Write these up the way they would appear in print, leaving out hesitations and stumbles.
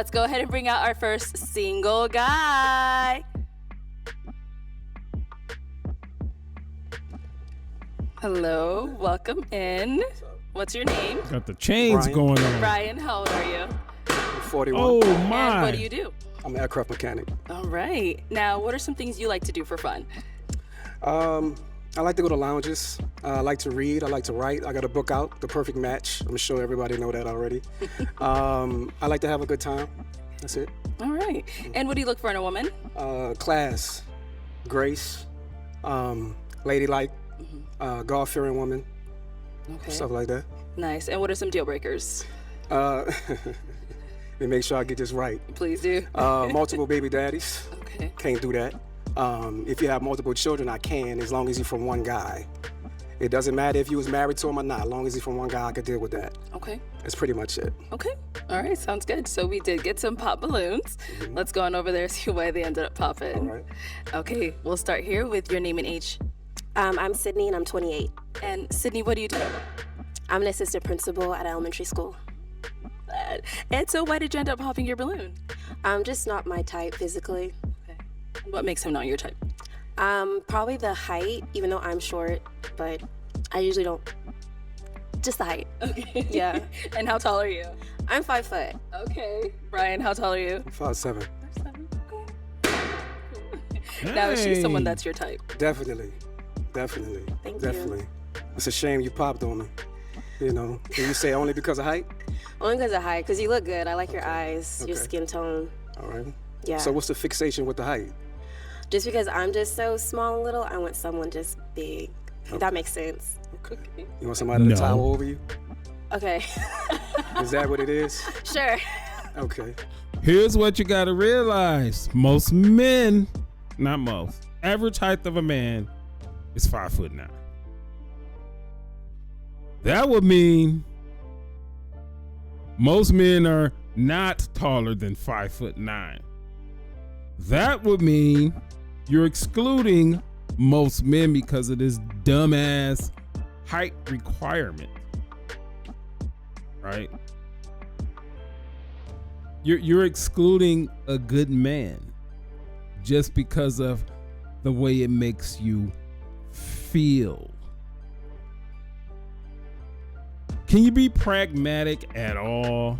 let's go ahead and bring out our first single guy. Hello, welcome in. What's your name? Got the chains Brian. going on. Brian, how old are you? 41. Oh And my! what do you do? I'm an aircraft mechanic. All right. Now, what are some things you like to do for fun? I like to go to lounges. I like to read. I like to write. I got a book out, The Perfect Match. I'm sure everybody know that already. I like to have a good time. That's it. All right. And what do you look for in a woman? Class, grace, ladylike, God-fearing woman, Okay. stuff like that. Nice. And what are some deal breakers? Let me make sure I get this right. Please do. Multiple baby daddies. Okay. Can't do that. If you have multiple children, I can, as long as you're from one guy. It doesn't matter if you was married to him or not. As long as he's from one guy, I could deal with that. Okay. That's pretty much it. Okay. All right. Sounds good. So we did get some pop balloons. Let's go on over there and see why they ended up popping. All right. Okay. We'll start here with your name and age. I'm Sydney and I'm 28. And Sydney, what do you do? I'm an assistant principal at elementary school. And so why did you end up popping your balloon? I'm just not my type physically. Okay. What makes him not your type? Probably the height, even though I'm short, but I usually don't. Just the height. Okay. Yeah. And how tall are you? I'm 5 foot. Okay. Brian, how tall are you? 5'7". Now, is she someone Hey. that's your type? Definitely. Thank you. Definitely. It's a shame you popped on me. You know, can you say only because of height? Only because of height, because you look good. I like your eyes, your Okay. skin tone. All right. Yeah. So what's the fixation with the height? Just because I'm just so small and little, I want someone just big. If that makes sense. You want somebody to No. tower over you? Okay. Is that what it is? Sure. Okay. Here's what you gotta realize: most men, not most, average height of a man is 5'9". That would mean most men are not taller than 5'9". That would mean you're excluding most men because of this dumbass height requirement, right? You're excluding a good man just because of the way it makes you feel. Can you be pragmatic at all?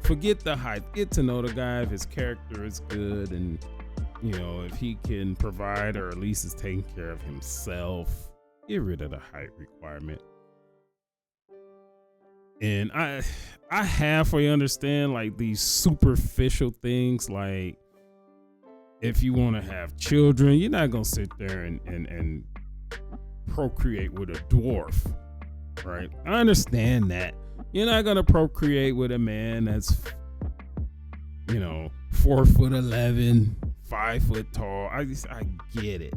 Forget the height. Get to know the guy if his character is good and, you know, if he can provide or at least is taking care of himself. Get rid of the height requirement. And I halfway understand like these superficial things, like if you want to have children, you're not gonna sit there and procreate with a dwarf, right? I understand that. You're not gonna procreate with a man that's, you know, 4'11", 5 foot tall. I get it.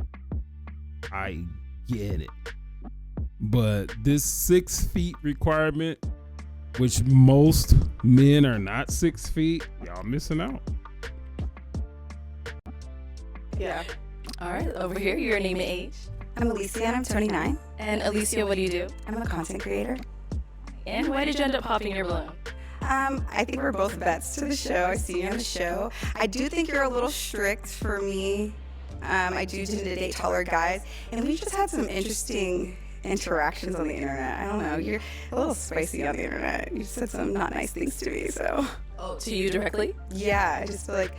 I get it. But this 6 feet requirement, which most men are not 6 feet, y'all missing out. Yeah. All right. Over here, your name and age. I'm Alicia and I'm 29. And Alicia, what do you do? I'm a content creator. And why did you end up popping your balloon? I think we're both vets to the show. I see you on the show. I do think you're a little strict for me. I do tend to date taller guys. And we just had some interesting interactions on the internet. I don't know. You're a little spicy on the internet. You said some not nice things to me, so. Oh, to you directly? Yeah, I just feel like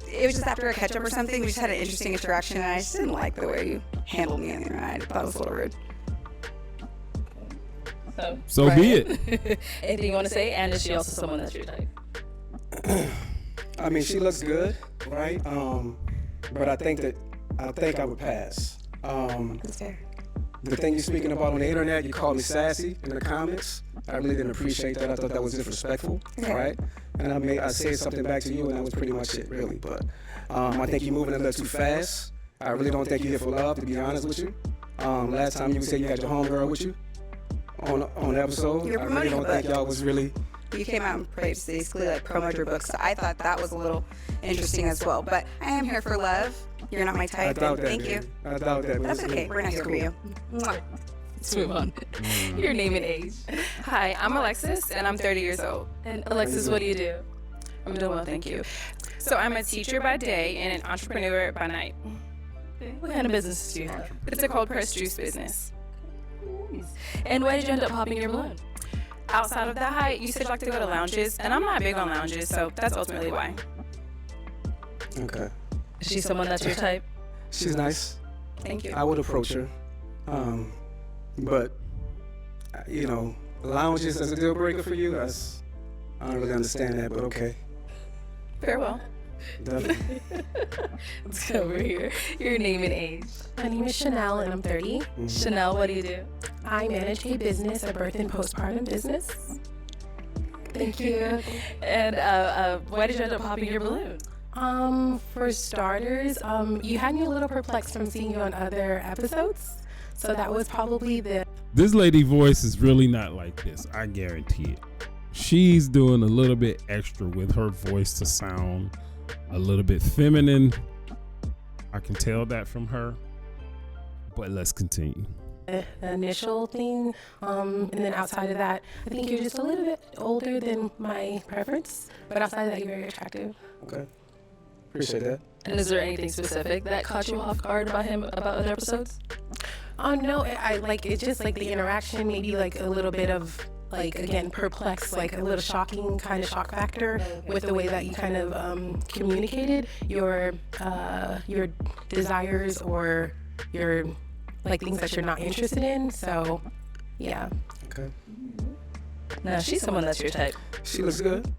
it was just after a catch up or something. We just had an interesting interaction and I just didn't like the way you handled me on the internet. I thought it was a little rude. So be it. Anything you want to say? And is she also someone that's your type? I mean, she looks good, right? But I think I would pass. That's fair. The thing you're speaking about on the internet, you called me sassy in the comments. I really didn't appreciate that. I thought that was disrespectful, Okay. right? And I said something back to you, and that was pretty much it, really. But I think you're moving a little too fast. I really don't think you're here for love, to be honest with you. Last time you said you had your homegirl with you on the episode. You're I really promoting don't the think book. y'all was really. You came out and basically like promoted your book, so I thought that was a little interesting as well. But I am here for love. You're not my I type, doubt and that. thank baby. you. I doubt that. but That's it's okay. cool. We're not It's here for cool. you. Mwah. Let's move on. Your name and age. Hi, I'm Alexis and I'm 30 years old. And Alexis, what do you do? I'm doing well, thank you. So I'm a teacher by day and an entrepreneur by night. What kind of businesses do you have? It's a cold pressed juice business. And why did you end up popping your balloon? Outside of that height, you said you like to go to lounges, and I'm not big on lounges, so that's ultimately why. Okay. Is she someone that's your type? She's nice. Thank you. I would approach her. But, you know, lounges as a deal breaker for you, I don't really understand that, but okay. Farewell. Definitely. Let's go over here. Your name and age. My name is Chanel and I'm 30. Chanel, what do you do? I manage a business, a birth and postpartum business. Thank you. And why did you end up popping your balloon? For starters, you had me a little perplexed from seeing you on other episodes. So that was probably the This lady voice is really not like this. I guarantee it. She's doing a little bit extra with her voice to sound a little bit feminine. I can tell that from her. But let's continue. initial thing. And then outside of that, I think you're just a little bit older than my preference. But outside of that, you're very attractive. Okay. Appreciate that. And is there anything specific that caught you off guard about him about other episodes? Oh no, I like it's just like the interaction, maybe like a little bit of like again perplexed, like a little shocking kind of shock factor with the way that you kind of communicated your desires or your like things that you're not interested in. So yeah. Okay. No, she's someone that's your type. She looks good.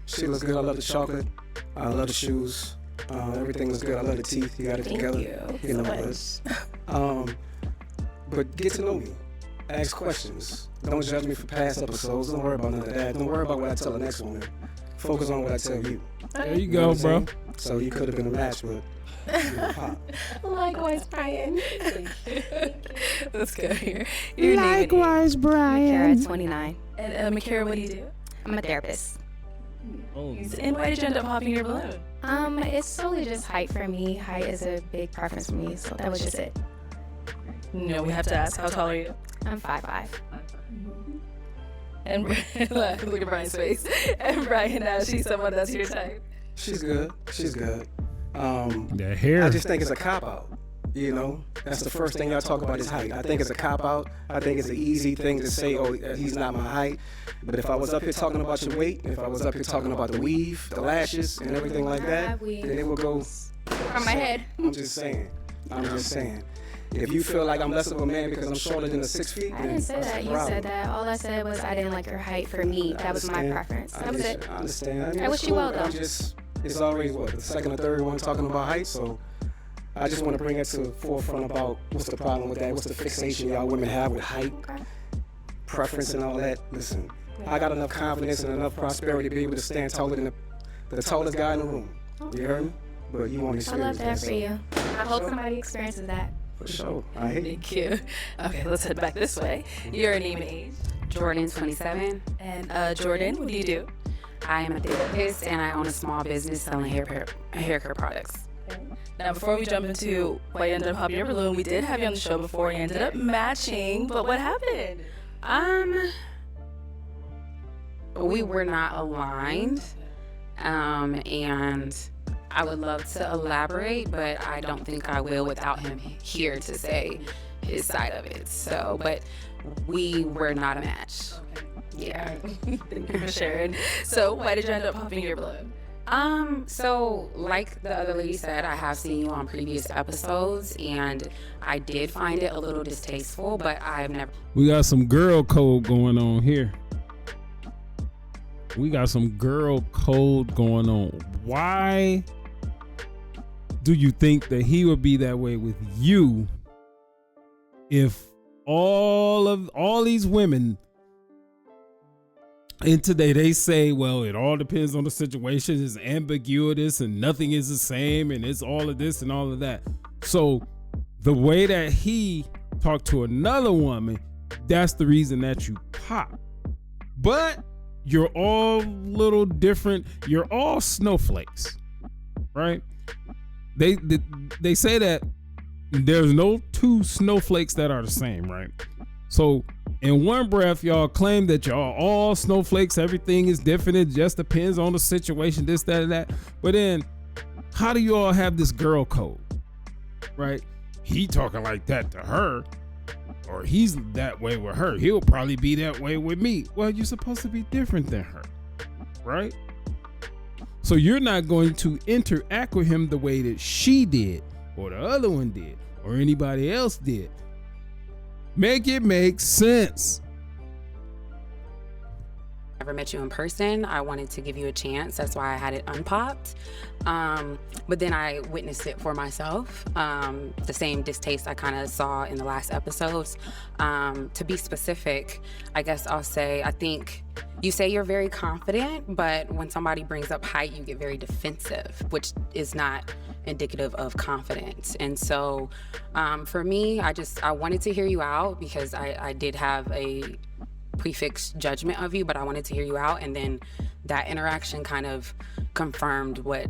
She looks good. I love the chocolate. I love the shoes. Everything looks good. I love the teeth. You got it Thank together. you know so but, but get to know me. Ask questions. Don't judge me for past episodes. Don't worry about none of that. Don't worry about what I tell the next woman. Focus on what I tell you. There you know go, what I'm bro. saying? So you could have been a match, but you know, pop. Likewise, Brian. Let's go here. Your name Likewise, Brian. Makara, 29. and Makara, what do you do? I'm a therapist. Oh, And why did you end up popping your balloon? It's solely just height for me. Height is a big preference for me, so that was just it. No, we have to ask, how tall are you? I'm 5'5". And look at Brian's face. And Brian, now she's someone that's your type. She's good. She's good. that hair. I just think it's a cop out. You know, that's the first thing I talk about is height. I think it's a cop out. I think it's an easy thing to say, oh, he's not my height. But if I was up here talking about your weight, if I was up here talking about the weave, the lashes, and everything like that, then it would go From my head. I'm just saying. If you feel like I'm less of a man because I'm shorter than the 6 feet, I then didn't say that's that. a You problem. said that. All I said was I didn't like your height for me. That was my preference. That was it. I understand. I it's wish you cool, well, but I'm though. just, it's already the second or third one talking about height, so I just want to bring it to the forefront about what's the problem with that, what's the fixation y'all women have with height, preference and all that. Listen, I got enough confidence and enough prosperity to be able to stand taller than the tallest guy in the room. You heard me? But you want to I love experience that for you. I hope somebody experiences that. For sure. I hear you. Thank you. Okay, let's head back this way. Your name and age. Jordan, 27. And Jordan, what do you do? I am a therapist and I own a small business selling hair care products. Now, before we jump into why you ended up popping your balloon, we did have you on the show before. You ended up matching, but what happened? We were not aligned, and I would love to elaborate, but I don't think I will without him here to say his side of it. So, but we were not a match. Yeah. Thank you for sharing. So, why did you end up popping your balloon? So like the other lady said, I have seen you on previous episodes and I did find it a little distasteful, but I've never. We got some girl code going on here. We got some girl code going on. Why do you think that he would be that way with you if all these women and today they say, well, it all depends on the situation, it's ambiguous and nothing is the same and it's all of this and all of that. So the way that he talked to another woman, that's the reason that you pop. But you're all little different. You're all snowflakes, right? They say that there's no two snowflakes that are the same, right? So In one breath, y'all claim that y'all all snowflakes, everything is different, it just depends on the situation, this, that, and that. But then, how do you all have this girl code, right? He talking like that to her, or he's that way with her. He'll probably be that way with me. Well, you're supposed to be different than her, right? So you're not going to interact with him the way that she did, or the other one did, or anybody else did. Make it make sense. Never met you in person. I wanted to give you a chance. That's why I had it unpopped. But then I witnessed it for myself. The same distaste I kind of saw in the last episodes. To be specific, I guess I'll say, I think you say you're very confident, but when somebody brings up height, you get very defensive, which is not indicative of confidence. And so for me, I wanted to hear you out because I did have a prefixed judgment of you, but I wanted to hear you out. And then that interaction kind of confirmed what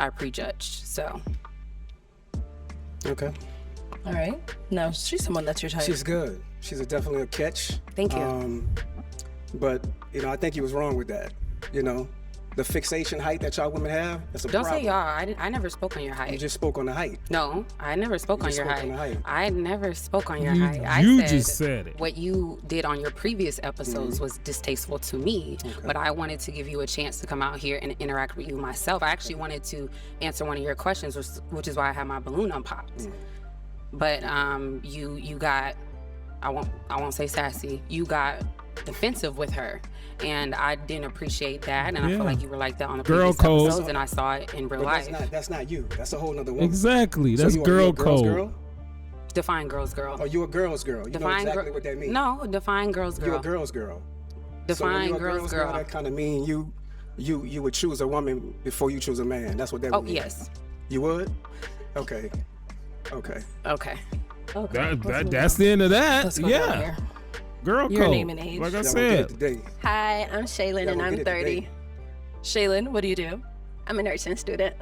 I prejudged. So. Okay. All right. Now, she's someone that's your type. She's good. She's definitely a catch. Thank you. But, I think you was wrong with that. The fixation height that y'all women have, that's a Don't problem. say y'all. I never spoke on your height. You just spoke on the height. No, I never spoke on your height. I never spoke on your You- height. I you said just said it. What you did on your previous episodes was distasteful to me, but I wanted to give you a chance to come out here and interact with you myself. I actually wanted to answer one of your questions, which is why I had my balloon unpopped. But you got, I won't say sassy. You got defensive with her. And I didn't appreciate that, and I feel like you were like that on the Girl previous code. episodes, and I saw it in real But life. that's not you. That's a whole nother woman. Exactly. So That's you a girl girl's code. Girl? Define girls girl. Or you a girl's girl? You know Define exactly what that means. No, define girls girl. You a girl's girl. Define so when you're a girls girl. That kind of mean you would choose a woman before you choose a man. That's what that Oh would mean. yes. You would? Okay. Okay. That's the end of that. Let's go down Yeah. here. Girl Your code. name and age. Like I Y'all gonna said. get it today. Hi, I'm Shaylin Y'all and gonna I'm get it 30. today. Shaylin, what do you do? I'm a nursing student.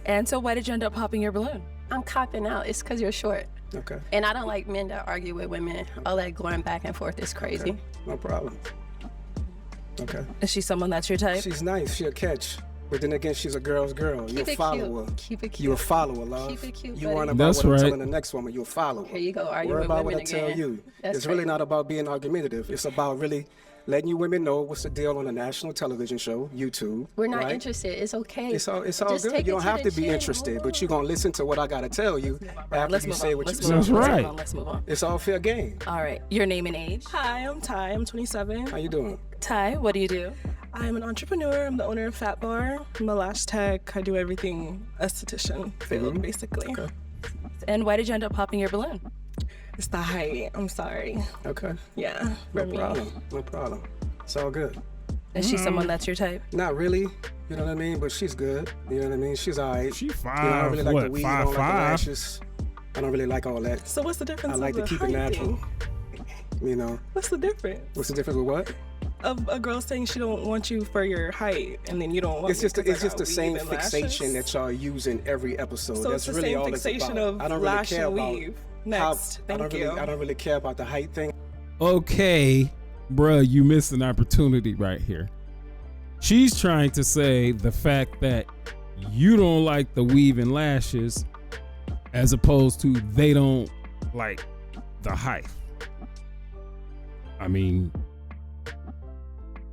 And so why did you end up popping your balloon? I'm copping out. It's because you're short. Okay. And I don't like men that argue with women. All that going back and forth is crazy. Okay. No problem. Okay. Is she someone that's your type? She's nice. She'll catch. But then again, she's a girl's girl. You're Keep a it follower. cute. Keep it cute. You a follower, love. Keep it cute, You buddy. weren't about That's what I'm right. telling the next woman. You're a follower. Here you go, argue Worry with about what women I tell again. you. That's It's really crazy. not about being argumentative. It's about really letting you women know what's the deal on a national television show, YouTube. We're not right? interested. It's okay. It's all Just good. take You it don't to have the to be chin. interested, but you're gonna listen to what I gotta tell you after Let's you move say on. what Let's you move say. on. That's Let's right. move on. Let's move on. It's all fair game. All right. Your name and age? Hi, I'm Ty. I'm 27. How you doing? Ty, what do you do? I'm an entrepreneur. I'm the owner of Fat Bar. I'm a lash tech. I do everything esthetician field, basically. Okay. And why did you end up popping your balloon? It's the height. I'm sorry. Okay. Yeah, No for me. problem. No problem. It's all good. Is she someone that's your type? Not really. You know what I mean? But she's good. You know what I mean? She's all right. She You know, I don't five, really like the what, weave. I don't like the 5'5"? lashes. I don't really like all that. So what's the difference? I like of to the keep it height natural. thing? You know? What's the difference What's the difference with what? of a girl saying she don't want you for your height and then you don't want It's just me 'cause I it's just got the same weave and fixation lashes? that y'all use in every episode. So That's it's the really same all fixation it's about. of I don't really lash care and about weave. how- Next, I thank don't you. really I don't really care about the height thing. Okay, bruh, you missed an opportunity right here. She's trying to say the fact that you don't like the weave and lashes as opposed to they don't like the height. I mean,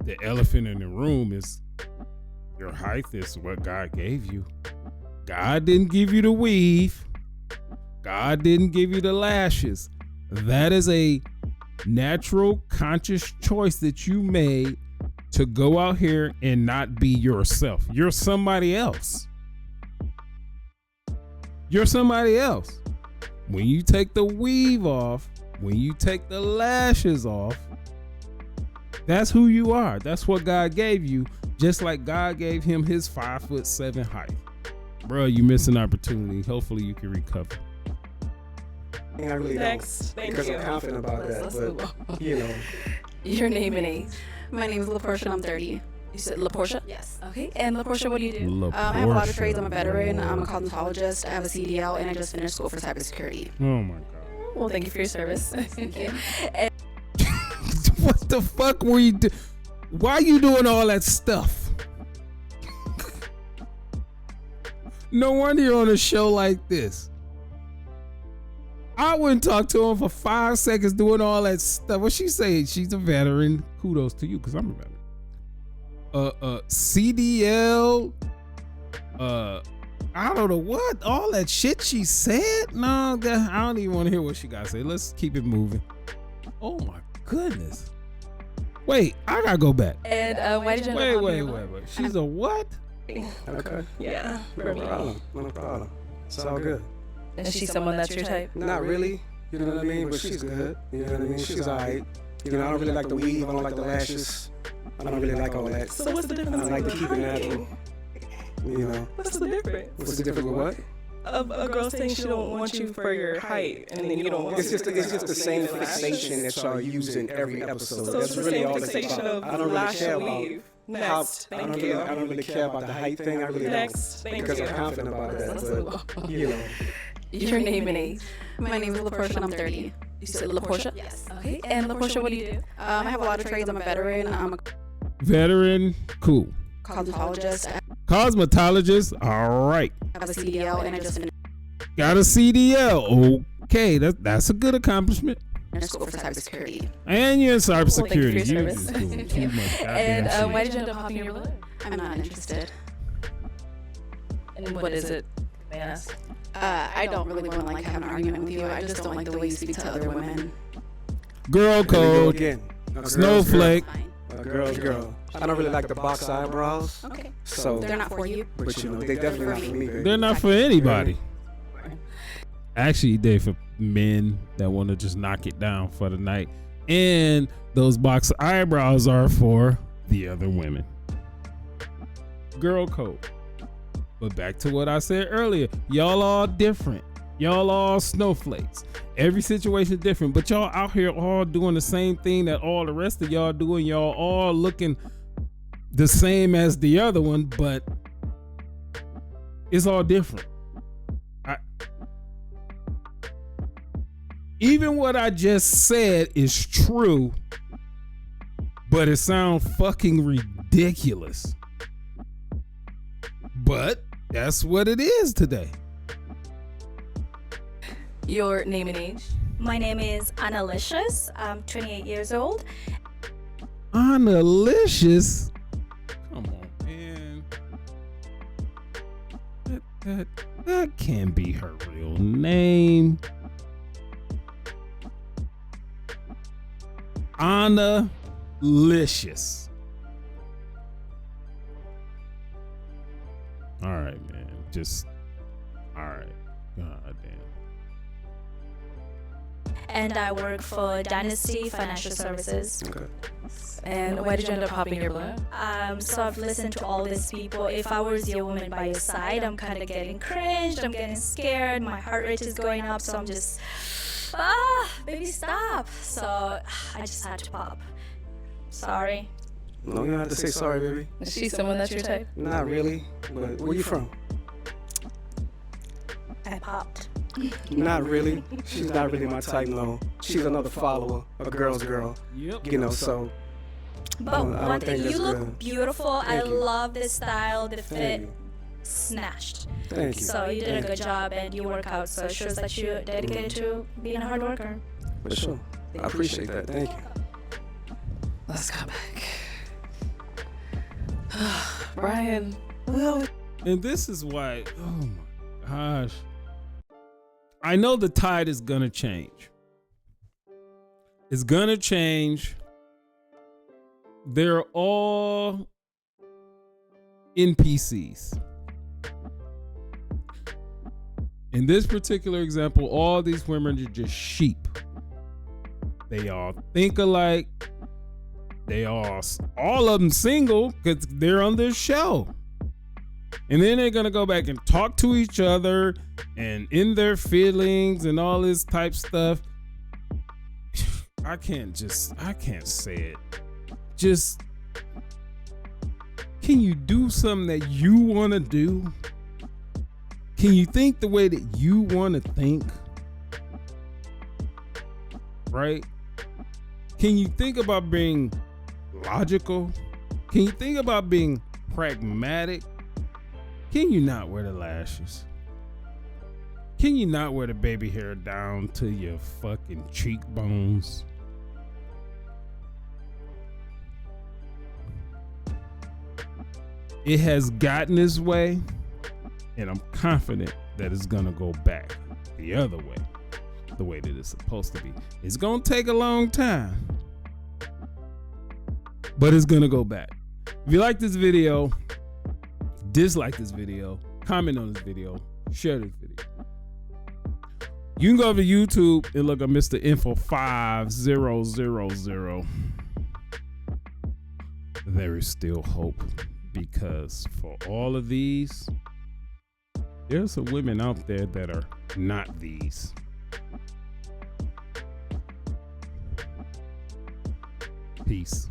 the elephant in the room is your height is what God gave you. God didn't give you the weave. God didn't give you the lashes. That is a natural, conscious choice that you made to go out here and not be yourself. You're somebody else. You're somebody else. When you take the weave off, when you take the lashes off, that's who you are. That's what God gave you. Just like God gave him his 5'7" height. Bro, you missed an opportunity. Hopefully you can recover. I really Next, don't. thank Because you. I'm confident about Let's that. move But you know, Your name and age? My name is LaPortia and I'm 30. You said LaPortia? Yes. Okay. And LaPortia, what do you do? I have a lot of trades. I'm a veteran. I'm a cosmetologist. I have a CDL and I just finished school for cybersecurity. Oh my God. Well, thank you for your service. Thank you. What the fuck were you doing? Why you doing all that stuff? No wonder you're on a show like this. I wouldn't talk to him for 5 seconds doing all that stuff. What she saying? She's a veteran. Kudos to you, because I'm a veteran. CDL. I don't know what. All that shit she said? No, I don't even want to hear what she got to say. Let's keep it moving. Oh my goodness. Wait, I gotta go back. And why did you Wait. She's a what? Okay. Yeah. No problem. It's all good. Is she someone that's your type? Not really. You know what I mean? But she's good. You know what I mean? She's alright. You know, I don't really like the weave. I don't like the lashes. I don't really like all that. So what's the difference? I like to keep it natural. You know. What's the difference? What's the difference with what? A girl saying she don't want you for your height, and then you don't want. It's just the same fixation that y'all use in every episode. So That's it's the really same all it's fixation about. of I don't really lash care and about weave. how. Next, I don't really care about the height thing. I really Next, don't. thank Because you. I'm confident about that. But you know. Your name and age. My name is LaPortia and I'm 30. You said LaPortia? Yes. Okay. And LaPortia, what do you do? I have a lot of trades. I'm a veteran. I'm a Veteran, cool. cosmetologist. Cosmetologist, all right. I have a CDL and I just finished Got a CDL. Okay, that's a good accomplishment. school for cybersecurity. And you're in cybersecurity. Well, thank you for your You service. just doing too much goddamn And shit. why did you end up hopping your balloon? I'm not interested. And what is it? May I ask? I don't really want to have an argument with you. I just don't like the way you speak to other women. Girl Here we go code. again. A girl's Snowflake. A girl's girl. I don't really like the box eyebrows. Okay. So They're not for you. But you know, they definitely not for me. Baby. They're not for anybody. Actually, they're for men that want to just knock it down for the night. And those box eyebrows are for the other women. Girl code. But back to what I said earlier. Y'all all different. Y'all all snowflakes. Every situation different. But y'all out here all doing the same thing that all the rest of y'all doing. Y'all all looking the same as the other one, but it's all different. Even what I just said is true, but it sounds fucking ridiculous. But that's what it is today. Your name and age? My name is Annalicious. I'm 28 years old. Annalicious? Come on, man. That can't be her real name. Annalicious. All right, man. Just all right. God damn. And I work for Dynasty Financial Services. Okay. And why did you end up hopping your balloon? So I've listened to all these people. If I was your woman by your side, I'm kind of getting cringed. I'm getting scared. My heart rate is going up. So I'm just, baby, stop. So I just had to pop. Sorry. No, you don't have to say sorry, baby. Is she someone that's your type? Not really. But where you from? I popped. Not really. She's not really my type, no. She's another follower, a girl's girl. Yep. You know, so. But I one don't thing, think you that's look good. beautiful. I Thank you. love the style, the Thank fit. you. Snatched. Thank you. So you did Thank a good job and you work out. So it shows that you're dedicated to being a hard worker. For sure. I appreciate that. Thank you. Let's come back. Brian. And this is why, oh my gosh. I know the tide is gonna change. It's gonna change. They're all NPCs. In this particular example, all these women are just sheep. They all think alike. They all of them single because they're on this show. And then they're going to go back and talk to each other and in their feelings and all this type stuff. I can't say it. Just, can you do something that you want to do? Can you think the way that you want to think? Right? Can you think about being logical? Can you think about being pragmatic? Can you not wear the lashes? Can you not wear the baby hair down to your fucking cheekbones? It has gotten this way, and I'm confident that it's gonna go back the other way, the way that it's supposed to be. It's gonna take a long time, but it's gonna go back. If you like this video, dislike this video, comment on this video, share this video. You can go over to YouTube and look up Mr. Info 5000. There is still hope, because for all of these, there's some women out there that are not these. Peace.